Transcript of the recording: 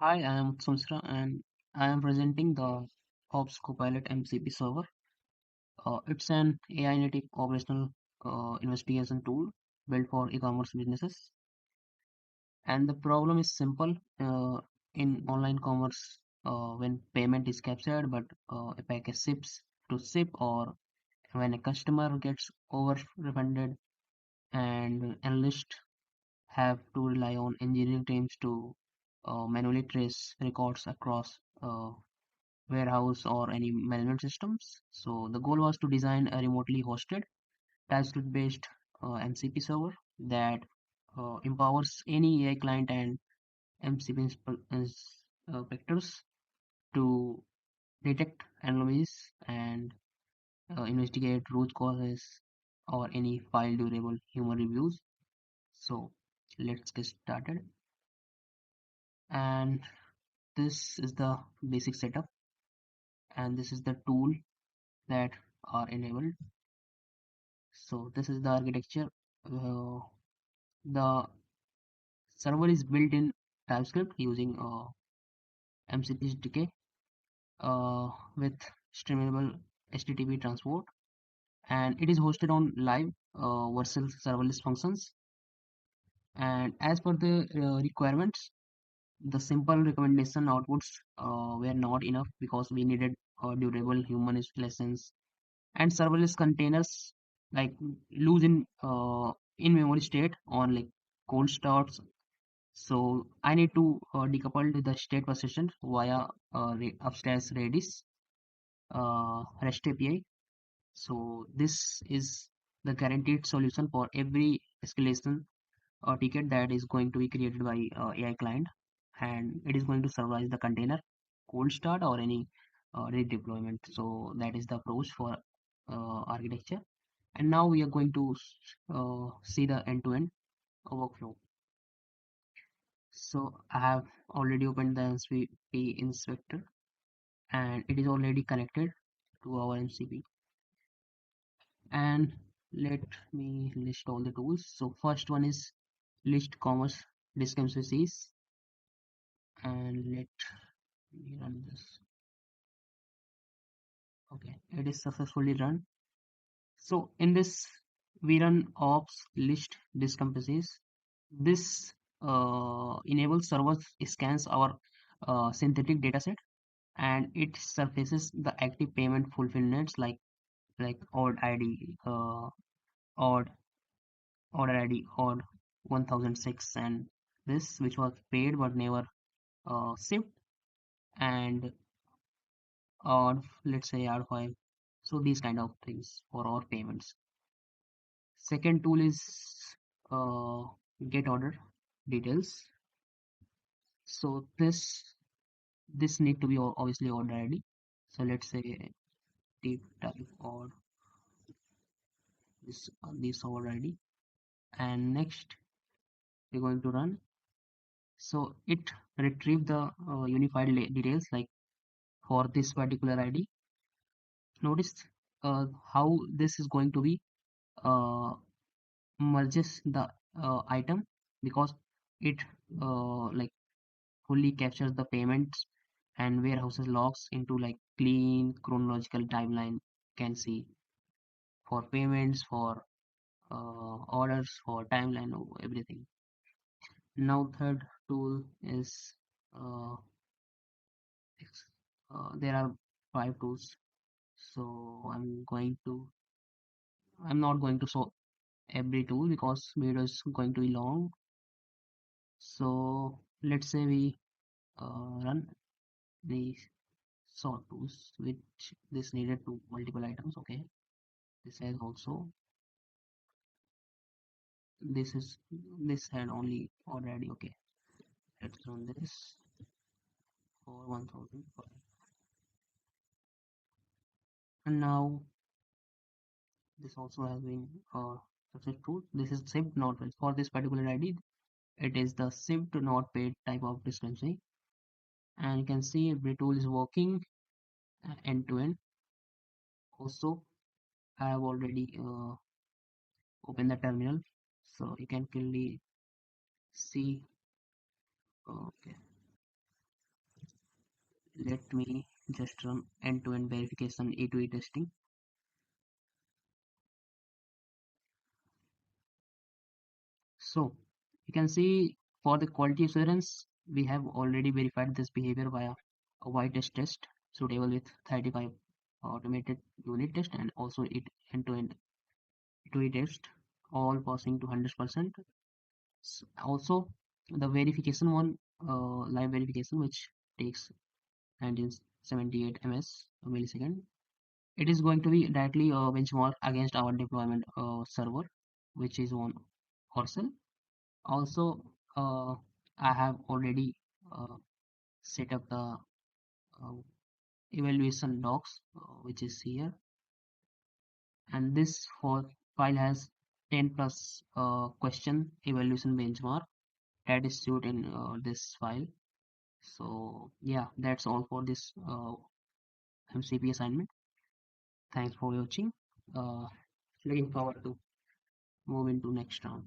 Hi, I am Utsav Mishra and I am presenting the OPS Copilot MCP server. It's an AI native operational investigation tool built for e-commerce businesses. And the problem is simple in online commerce when payment is captured, but a package ships to ship, or when a customer gets over refunded, and analysts have to rely on engineering teams to manually trace records across warehouse or any management systems. So the goal was to design a remotely hosted TypeScript-based MCP server that empowers any AI client and MCP inspectors to detect anomalies and investigate root causes or any file durable human reviews. So let's get started. And this is the basic setup, and this is the tool that are enabled. So this is the architecture. Uh, the server is built in TypeScript using MCP SDK with streamable HTTP transport, and it is hosted on live versus serverless functions. And as per the requirements, the simple recommendation outputs were not enough because we needed durable human lessons and serverless containers like lose in memory state on like cold starts. So I need to decouple the state persistent via upstairs Redis REST API. So this is the guaranteed solution for every escalation ticket that is going to be created by AI client, and it is going to survive the container cold start or any redeployment. So that is the approach for architecture. And now we are going to see the end-to-end workflow. So I have already opened the MCP inspector and it is already connected to our MCP. And let me list all the tools. So first one is list commerce disk MCCs, and let me run this. Okay, it is successfully run. So in this we run ops list disk MCCs. This enables servers scans our synthetic dataset, and it surfaces the active payment fulfillments like odd ID, odd order ID, odd 1006, and this which was paid but never shipped, and odd, let's say odd 5. So these kind of things for our payments. Second tool is uh, get order details. So this need to be obviously order ID. So let's say deep type or this order ID, and next we're going to run. So it retrieve the unified details like for this particular ID. Notice how this is going to be uh, merges the item because it like fully captures the payments and warehouses logs into like clean chronological timeline. Can see for payments, for orders, for timeline, everything. Now third tool is uh, there are five tools, so I'm not going to show every tool because video is going to be long. So let's say we run the sort tools, which this needed to multiple items. Okay, this has also this had only already. Okay, let's run this for 1000, and now this also has been successful. This is shipped not paid. For this particular ID, it is the shipped not paid type of discrepancy, and you can see every tool is working end to end. Also, I have already opened the terminal, so you can clearly see. Okay, Let me just run end-to-end verification E2E testing. So you can see for the quality assurance, we have already verified this behavior via a y-test suitable with 35 automated unit test and also it end-to-end E2E test all passing to 100%. Also the verification one, live verification, which takes 1978 ms a millisecond. It is going to be directly benchmark against our deployment server, which is on Horsel. Also, I have already uh, set up the uh, evaluation docs, which is here, and this for file has 10 plus question evaluation benchmark that is stored in this file. So yeah, that's all for this MCP assignment. Thanks for watching. Uh, Looking forward to move into next round.